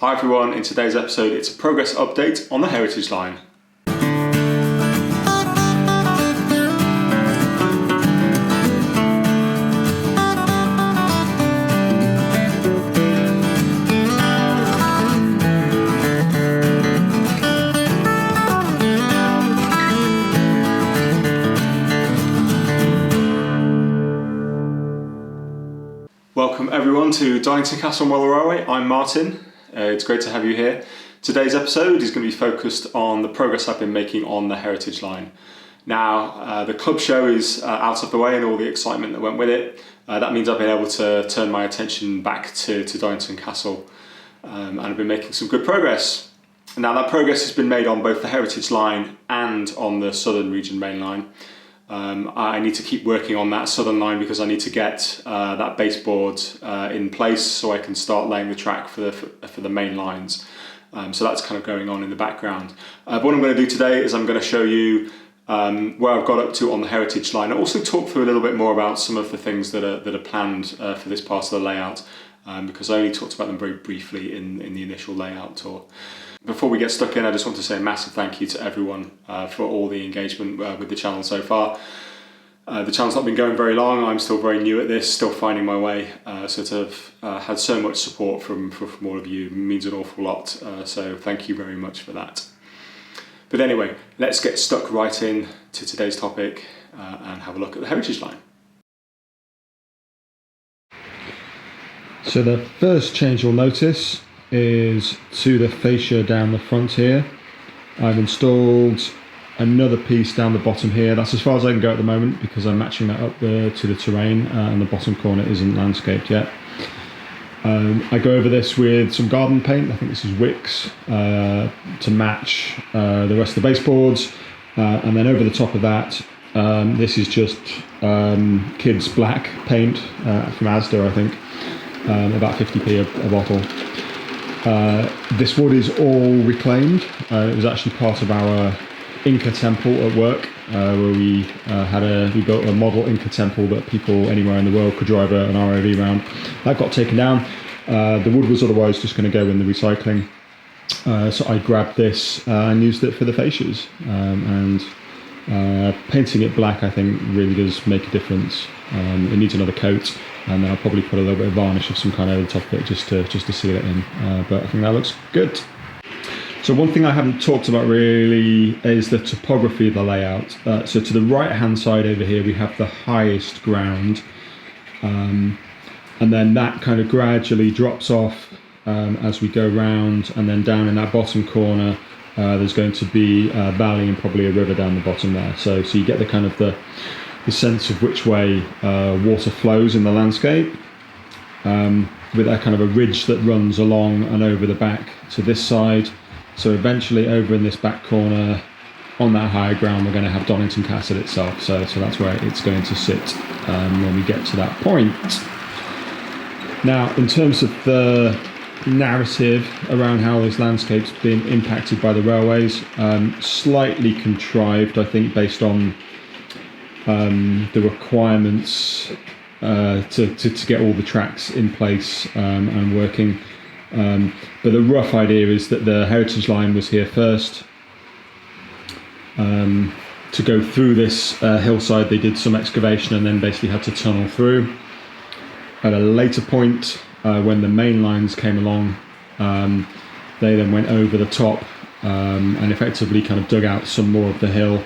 Hi everyone, in today's episode it's a progress update on the Heritage Line. Welcome everyone to Donnington Castle Model Railway. I'm Martin. It's great to have you here. Today's episode is going to be focused on the progress I've been making on the Heritage Line. Now, the club show is out of the way and all the excitement that went with it. That means I've been able to turn my attention back to Donnington Castle and I've been making some good progress. Now, that progress has been made on both the Heritage Line and on the Southern Region Main Line. I need to keep working on that Southern Line because I need to get that baseboard in place so I can start laying the track for the main lines. So that's kind of going on in the background. But what I'm going to do today is I'm going to show you where I've got up to on the Heritage Line. I'll also talk through a little bit more about some of the things that are planned for this part of the layout because I only talked about them very briefly in the initial layout tour. Before we get stuck in, I just want to say a massive thank you to everyone for all the engagement with the channel so far. The channel's not been going very long, I'm still very new at this, still finding my way, so to have had so much support from all of you means an awful lot, so thank you very much for that. But anyway, let's get stuck right in to today's topic and have a look at the Heritage Line. So the first change you'll notice is to the fascia down the front here. I've installed another piece down the bottom here. That's as far as I can go at the moment because I'm matching that up to the terrain and the bottom corner isn't landscaped yet. I go over this with some garden paint. I think this is Wicks to match the rest of the baseboards, and then over the top of that this is just kids black paint from Asda, I think, about 50p a bottle. This wood is all reclaimed. It was actually part of our Inca temple at work, where we built a model Inca temple that people anywhere in the world could drive an ROV around. That got taken down. The wood was otherwise just going to go in the recycling. So I grabbed this and used it for the fascias. And painting it black, I think, really does make a difference. It needs another coat, and then I'll probably put a little bit of varnish of some kind over the top of it just to seal it in. But I think that looks good. So one thing I haven't talked about really is the topography of the layout. So to the right hand side over here we have the highest ground, and then that kind of gradually drops off as we go round, and then down in that bottom corner there's going to be a valley and probably a river down the bottom there. So you get the kind of the sense of which way water flows in the landscape, with that kind of a ridge that runs along and over the back to this side. So eventually over in this back corner on that higher ground we're going to have Donnington Castle itself, so that's where it's going to sit when we get to that point. Now, in terms of the narrative around how this landscape's been impacted by the railways, slightly contrived, I think, based on the requirements to get all the tracks in place and working. But the rough idea is that the Heritage Line was here first. To go through this hillside they did some excavation and then basically had to tunnel through. At a later point, when the main lines came along, they then went over the top and effectively kind of dug out some more of the hill.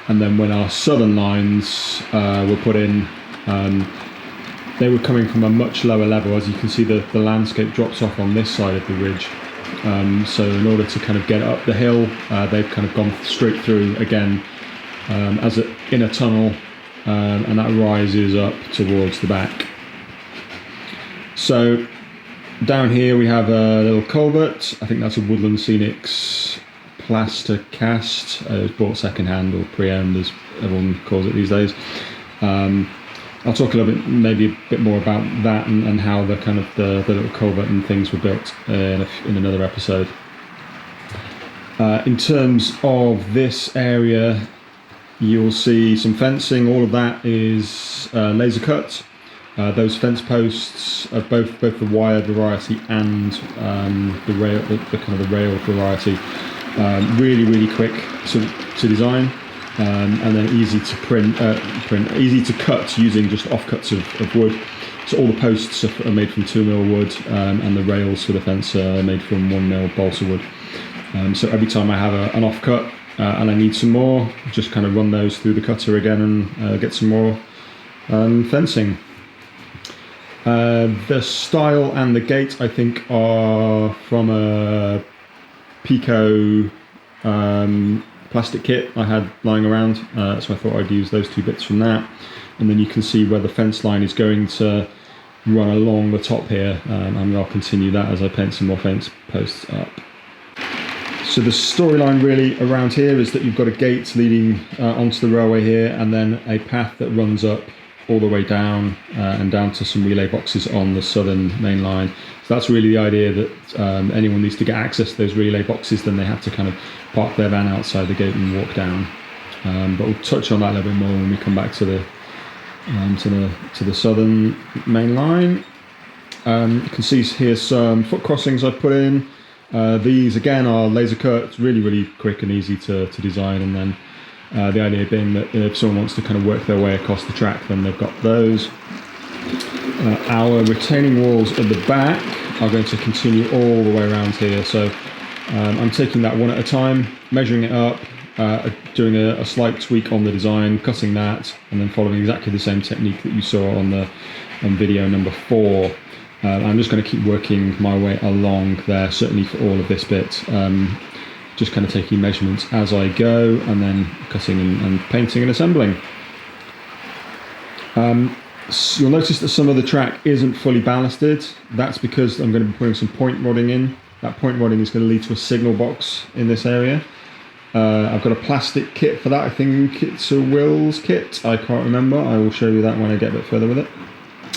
And then when our southern lines were put in, they were coming from a much lower level. As you can see, the landscape drops off on this side of the ridge. So in order to kind of get up the hill, they've kind of gone straight through again in a tunnel, and that rises up towards the back. So down here we have a little culvert. I think that's a Woodland Scenics plaster cast. It was bought second hand or pre-owned, as everyone calls it these days. I'll talk a little bit, maybe a bit more about that and how the kind of the little culvert and things were built in another episode. In terms of this area, you'll see some fencing. All of that is laser cut. Those fence posts are both the wired variety and the rail, the kind of the rail variety. Really quick to design, and then easy to easy to cut using just offcuts of wood. So all the posts are made from 2mm wood, and the rails for the fence are made from 1mm balsa wood. So every time I have an offcut and I need some more, just kind of run those through the cutter again and get some more fencing. The style and the gate, I think, are from a Pico plastic kit I had lying around, so I thought I'd use those two bits from that. And then you can see where the fence line is going to run along the top here, and I'll continue that as I paint some more fence posts up. So the storyline really around here is that you've got a gate leading onto the railway here, and then a path that runs up all the way down and down to some relay boxes on the southern main line. So that's really the idea, that anyone needs to get access to those relay boxes, then they have to kind of park their van outside the gate and walk down. But we'll touch on that a little bit more when we come back to the southern main line. You can see here some foot crossings I've put in. These again are laser cut, really quick and easy to design, and then the idea being that if someone wants to kind of work their way across the track, then they've got those. Our retaining walls at the back are going to continue all the way around here, so I'm taking that one at a time, measuring it up, doing a slight tweak on the design, cutting that, and then following exactly the same technique that you saw on video number 4. I'm just going to keep working my way along there, certainly for all of this bit, just kind of taking measurements as I go, and then cutting and painting and assembling. So you'll notice that some of the track isn't fully ballasted. That's because I'm going to be putting some point rodding in. That point rodding is going to lead to a signal box in this area. I've got a plastic kit for that. I think it's a Wills kit. I can't remember. I will show you that when I get a bit further with it.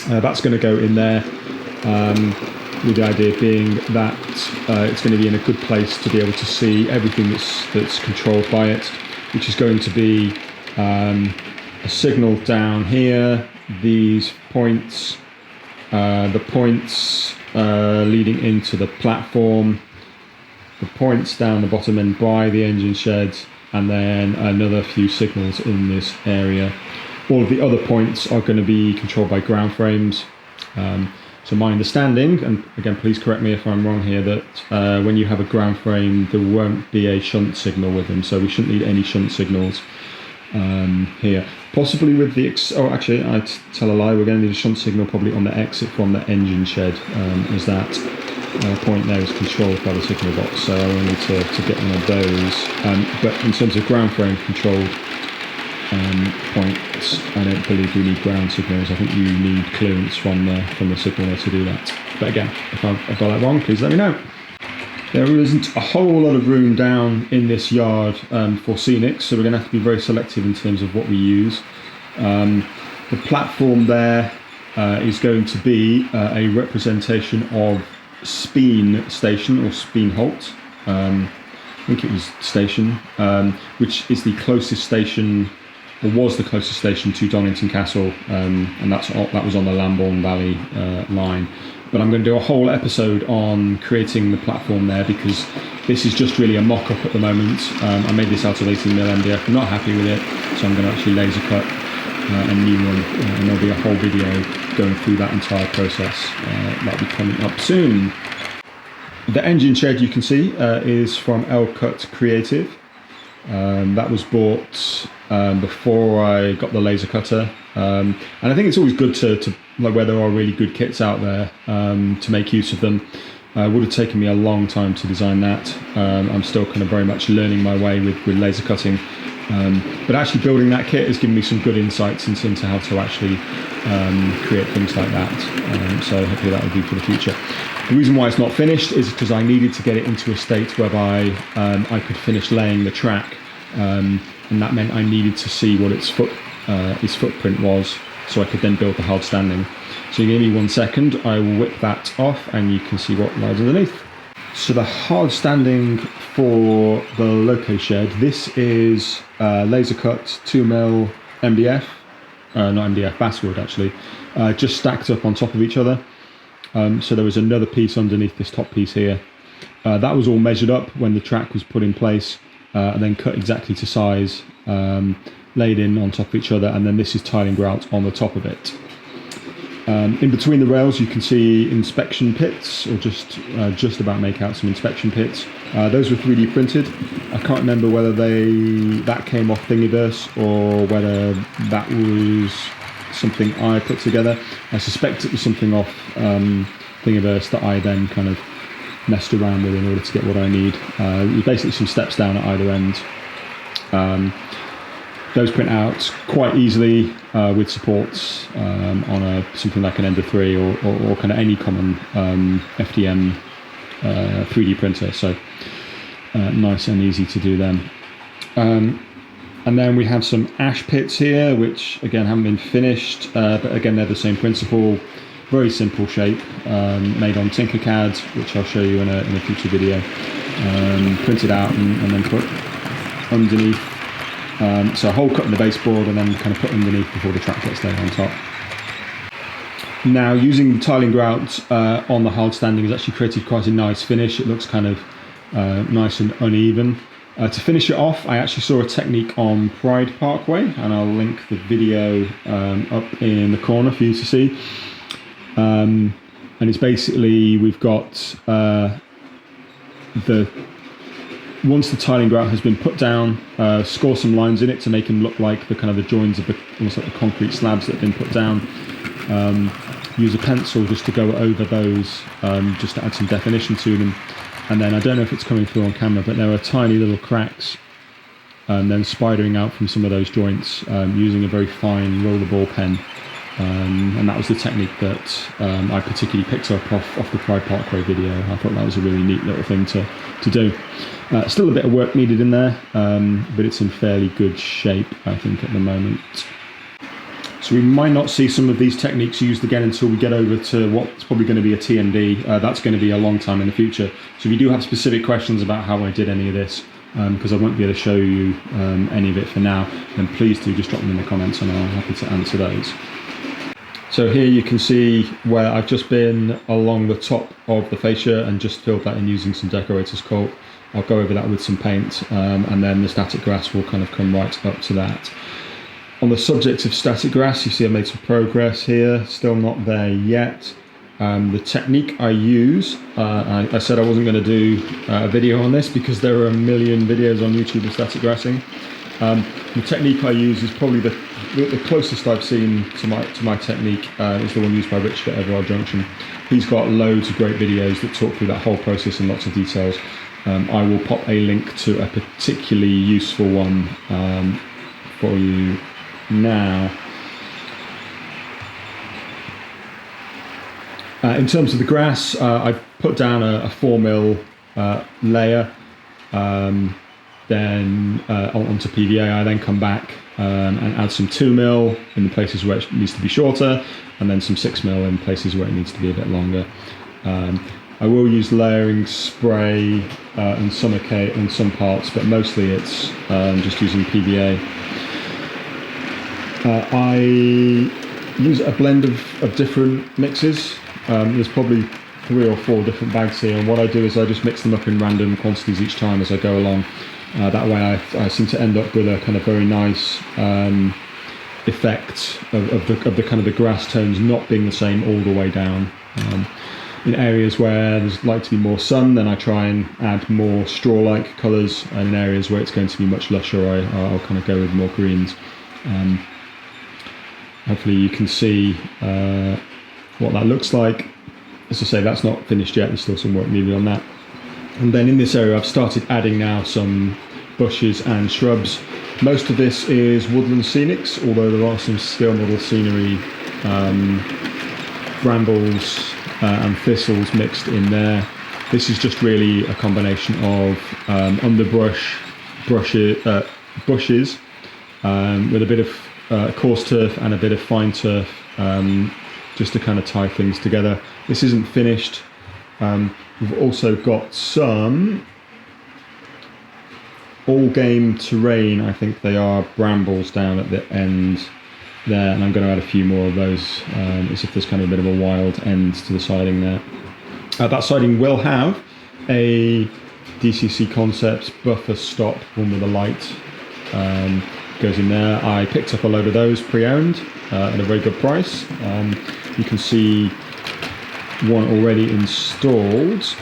That's going to go in there, with the idea being that it's going to be in a good place to be able to see everything that's controlled by it, which is going to be a signal down here, these points, the points leading into the platform, the points down the bottom end by the engine shed, and then another few signals in this area. All of the other points are going to be controlled by ground frames. So my understanding, and again please correct me if I'm wrong here, that when you have a ground frame there won't be a shunt signal with them, so we shouldn't need any shunt signals here. Possibly with the, actually I tell a lie, we're going to need a shunt signal probably on the exit from the engine shed, as that point there is controlled by the signal box, so I will need to get one of those. But in terms of ground frame controlled points, I don't believe we need ground signals. I think you need clearance from the signaller to do that. But again, if I've got that wrong, please let me know. There isn't a whole lot of room down in this yard for scenics, so we're going to have to be very selective in terms of what we use. The platform there is going to be a representation of Speen Station, or Speen Halt. I think it was station, which is the closest station, or was the closest station to Donnington Castle, and that was on the Lambourn Valley line. But I'm going to do a whole episode on creating the platform there, because this is just really a mock-up at the moment. I made this out of 18mm MDF. I'm not happy with it, so I'm going to actually laser cut a new one, and there'll be a whole video going through that entire process. That'll be coming up soon. The engine shed you can see is from Cut Creative. That was bought before I got the laser cutter, and I think it's always good to like, where there are really good kits out there, to make use of them. It would have taken me a long time to design that. I'm still kind of very much learning my way with laser cutting, but actually building that kit has given me some good insights into how to actually create things like that, so hopefully that will be for the future. The reason why it's not finished is because I needed to get it into a state whereby I could finish laying the track, and that meant I needed to see what its footprint was, so I could then build the hard standing. So you give me 1 second, I will whip that off and you can see what lies underneath. So the hard standing for the Loco Shed, this is laser cut 2mm MDF. not MDF, basswood actually, just stacked up on top of each other. So there was another piece underneath this top piece here. That was all measured up when the track was put in place, and then cut exactly to size, laid in on top of each other, and then this is tiling grout on the top of it. In between the rails you can see inspection pits, or just about make out some inspection pits. Those were 3D printed. I can't remember whether that came off Thingiverse or whether that was something I put together. I suspect it was something off Thingiverse that I then kind of messed around with in order to get what I need. It was basically some steps down at either end. Those print out quite easily with supports on something like an Ender 3 or kind of any common FDM 3D printer, so nice and easy to do them. And then we have some ash pits here, which again haven't been finished, but again they're the same principle. Very simple shape, made on Tinkercad, which I'll show you in a future video. Printed out and then put underneath. So a hole cut in the baseboard and then kind of put underneath before the track gets laid on top. Now, using tiling grout on the hard standing has actually created quite a nice finish. It looks kind of nice and uneven. To finish it off, I actually saw a technique on Pride Parkway, and I'll link the video up in the corner for you to see. And it's basically, we've got once the tiling grout has been put down, score some lines in it to make them look like the kind of the joins of almost like the concrete slabs that have been put down. Use a pencil just to go over those, just to add some definition to them. And then I don't know if it's coming through on camera, but there are tiny little cracks and then spidering out from some of those joints using a very fine rollerball pen. And that was the technique that I particularly picked up off the Pride Parkway video. I thought that was a really neat little thing to do. Still a bit of work needed in there, but it's in fairly good shape, I think, at the moment. So we might not see some of these techniques used again until we get over to what's probably going to be a TND. That's going to be a long time in the future. So if you do have specific questions about how I did any of this, because I won't be able to show you any of it for now, then please do just drop them in the comments and I'm happy to answer those. So here you can see where I've just been along the top of the fascia and just filled that in using some decorator's caulk. I'll go over that with some paint, and then the static grass will kind of come right up to that. On the subject of static grass, you see I made some progress here, still not there yet. The technique I use, I said I wasn't going to do a video on this because there are a million videos on YouTube of static grassing. The technique I use is probably the closest I've seen to my technique is the one used by Richard at Everard Junction. He's got loads of great videos that talk through that whole process in lots of details. I will pop a link to a particularly useful one for you now. In terms of the grass, I've put down a 4mm layer, then onto PVA. I then come back and add some 2mm in the places where it needs to be shorter, and then some 6mm in places where it needs to be a bit longer. I will use layering spray in some parts, but mostly it's just using PVA. I use a blend of different mixes. There's probably 3 or 4 different bags here, and what I do is I just mix them up in random quantities each time as I go along. That way I seem to end up with a kind of very nice effect of the kind of the grass tones not being the same all the way down. In areas where there's like to be more sun, then I try and add more straw-like colours, and in areas where it's going to be much lusher, I'll kind of go with more greens. Hopefully you can see what that looks like. As I say, that's not finished yet, there's still some work needed on that. And then in this area I've started adding now some bushes and shrubs. Most of this is woodland scenics, although there are some scale model scenery, brambles and thistles mixed in there. This is just really a combination of underbrush, bushes with a bit of coarse turf and a bit of fine turf, just to kind of tie things together. This isn't finished. We've also got some all game terrain, I think they are, brambles down at the end. there, and I'm going to add a few more of those as if there's kind of a bit of a wild end to the siding there. That siding will have a DCC Concepts buffer stop, one with a light goes in there. I picked up a load of those pre-owned at a very good price. You can see one already installed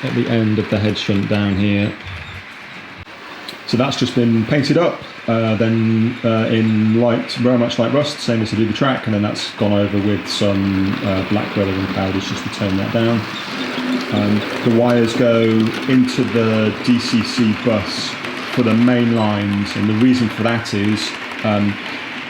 at the end of the head shunt down here. So that's just been painted up, then in very much light rust, same as I did the track, and then that's gone over with some black relevant powders just to tone that down. The wires go into the DCC bus for the main lines, and the reason for that is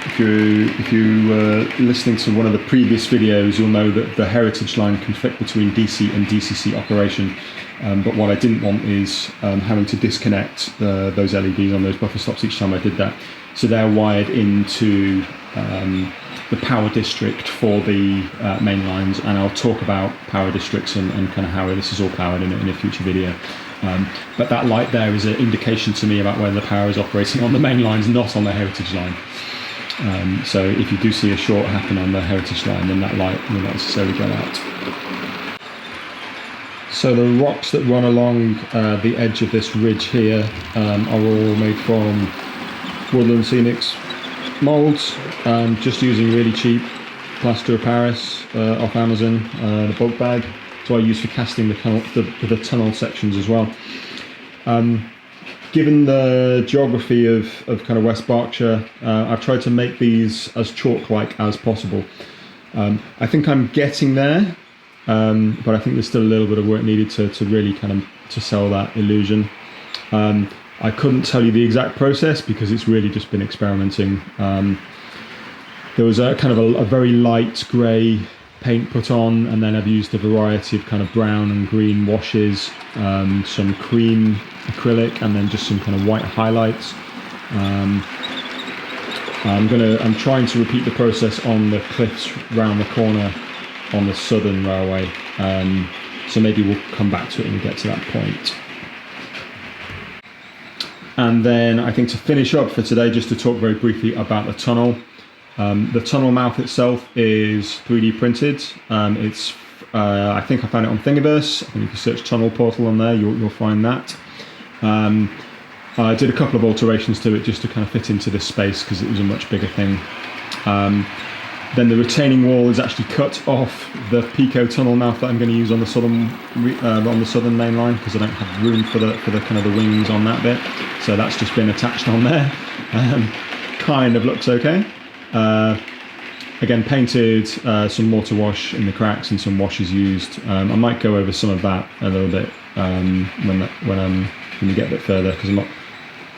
if you were listening to one of the previous videos, you'll know that the heritage line can fit between DC and DCC operation. But what I didn't want is having to disconnect those LEDs on those buffer stops each time I did that. So they're wired into the power district for the main lines, and I'll talk about power districts and kind of how this is all powered in a future video. But that light there is an indication to me about whether the power is operating on the main lines, not on the heritage line. So if you do see a short happen on the heritage line, then that light will not necessarily go out. So the rocks that run along the edge of this ridge here are all made from Woodland Scenics moulds, just using really cheap plaster of Paris off Amazon, the bulk bag. So I use for casting the tunnel sections as well. Given the geography of kind of West Berkshire, I've tried to make these as chalk-like as possible. I think I'm getting there, but I think there's still a little bit of work needed to really kind of to sell that illusion. I couldn't tell you the exact process because it's really just been experimenting. There was a kind of a very light grey paint put on, and then I've used a variety of kind of brown and green washes, some cream acrylic, and then just some kind of white highlights. I'm trying to repeat the process on the cliffs round the corner on the Southern Railway, so maybe we'll come back to it when we get to that point. And then I think to finish up for today, just to talk very briefly about the tunnel. The tunnel mouth itself is 3D printed. I think I found it on Thingiverse, and you can search Tunnel Portal on there, you'll find that. I did a couple of alterations to it just to kind of fit into this space because it was a much bigger thing. Then the retaining wall is actually cut off the Pico tunnel mouth that I'm going to use on the southern main line, because I don't have room for the kind of the wings on that bit. So that's just been attached on there. Kind of looks okay. Again, painted, some mortar wash in the cracks and some washes used. I might go over some of that a little bit when we get a bit further, because I'm not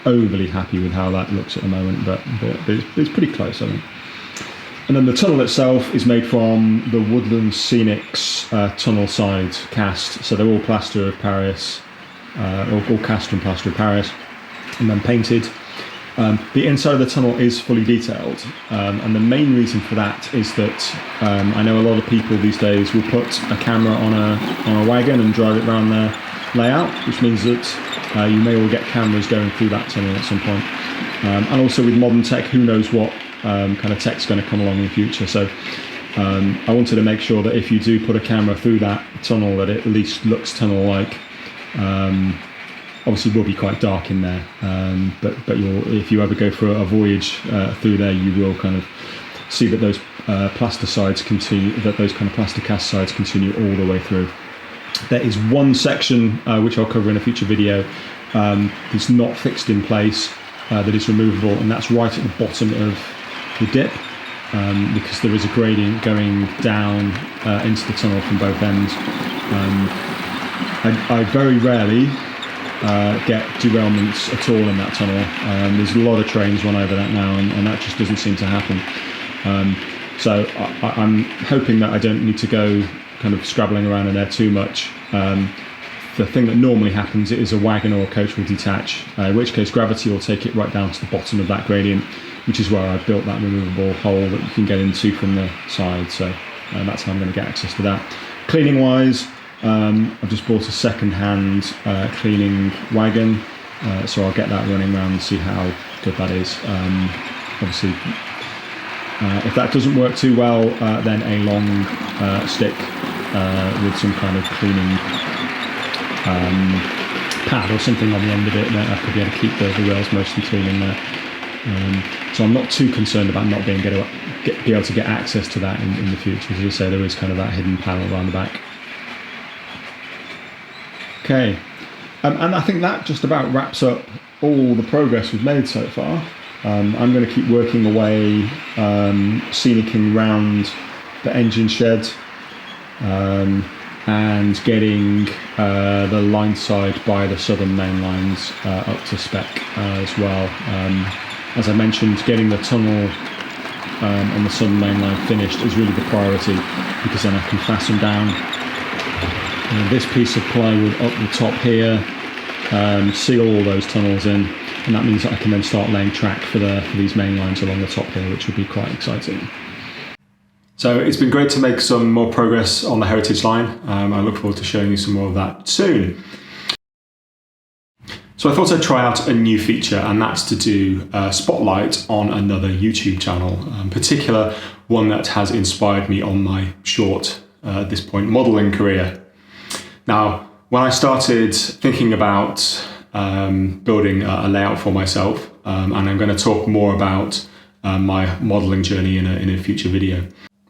overly happy with how that looks at the moment, but it's pretty close, I think. And then the tunnel itself is made from the Woodland Scenics tunnel side cast, so they're all plaster of Paris, all cast from plaster of Paris, and then painted. The inside of the tunnel is fully detailed, and the main reason for that is that I know a lot of people these days will put a camera on a wagon and drive it around their layout, which means that you may well get cameras going through that tunnel at some point. And also with modern tech, who knows what kind of tech's going to come along in the future. So I wanted to make sure that if you do put a camera through that tunnel, that it at least looks tunnel-like. Obviously, it will be quite dark in there, but if you ever go for a voyage through there, you will kind of see that those plaster sides continue, that those kind of plaster cast sides continue all the way through. There is one section which I'll cover in a future video that's not fixed in place, that is removable, and that's right at the bottom of the dip, because there is a gradient going down into the tunnel from both ends. I very rarely get derailments at all in that tunnel. There's a lot of trains run over that now, and that just doesn't seem to happen. So I'm hoping that I don't need to go kind of scrabbling around in there too much. The thing that normally happens is a wagon or a coach will detach, in which case gravity will take it right down to the bottom of that gradient, which is where I've built that removable hole that you can get into from the side. So that's how I'm going to get access to that. Cleaning wise, I've just bought a second-hand cleaning wagon, so I'll get that running around and see how good that is. Obviously, If that doesn't work too well, then a long stick with some kind of cleaning pad or something on the end of it, I could be able to keep the rails mostly clean in there. So I'm not too concerned about not being able to get access to that in the future. As I say, there is kind of that hidden panel around the back. Okay, and I think that just about wraps up all the progress we've made so far. I'm going to keep working away, scenicking round the engine shed, and getting the line side by the southern main lines up to spec as well. As I mentioned, getting the tunnel on the southern main line finished is really the priority, because then I can fasten down this piece of plywood up the top here, seal all those tunnels in, and that means that I can then start laying track for these main lines along the top here, which will be quite exciting. So it's been great to make some more progress on the heritage line. I look forward to showing you some more of that soon. So I thought I'd try out a new feature, and that's to do a spotlight on another YouTube channel, in particular one that has inspired me on my short, at this point, modelling career. Now, when I started thinking about building a layout for myself, and I'm going to talk more about my modelling journey in a future video.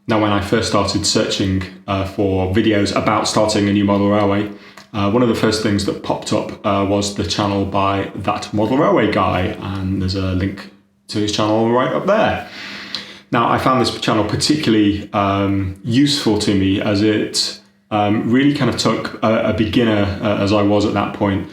Now, when I first started searching for videos about starting a new model railway, one of the first things that popped up was the channel by That Model Railway Guy, and there's a link to his channel right up there. Now, I found this channel particularly useful to me, as it really kind of took a beginner, as I was at that point,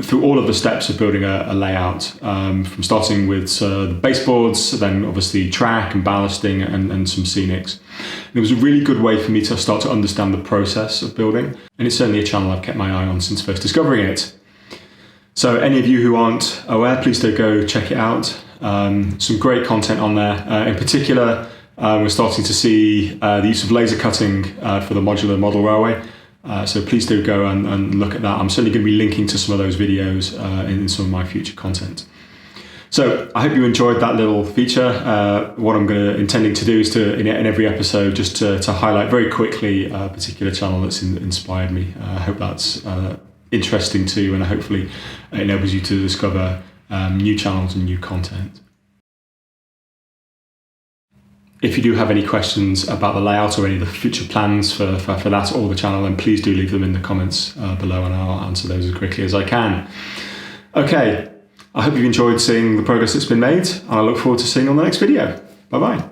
through all of the steps of building a layout, from starting with the baseboards, then obviously track and ballasting and some scenics. And it was a really good way for me to start to understand the process of building, and it's certainly a channel I've kept my eye on since first discovering it. So any of you who aren't aware, please do go check it out. Some great content on there. In particular, we're starting to see the use of laser cutting for the modular model railway. So please do go and look at that. I'm certainly going to be linking to some of those videos in some of my future content. So I hope you enjoyed that little feature. What I'm intending to do is to, in every episode, just to highlight very quickly a particular channel that's inspired me. I hope that's interesting too, and hopefully it enables you to discover new channels and new content. If you do have any questions about the layout or any of the future plans for that or the channel, then please do leave them in the comments below, and I'll answer those as quickly as I can. Okay, I hope you've enjoyed seeing the progress that's been made, and I look forward to seeing you on the next video. Bye bye.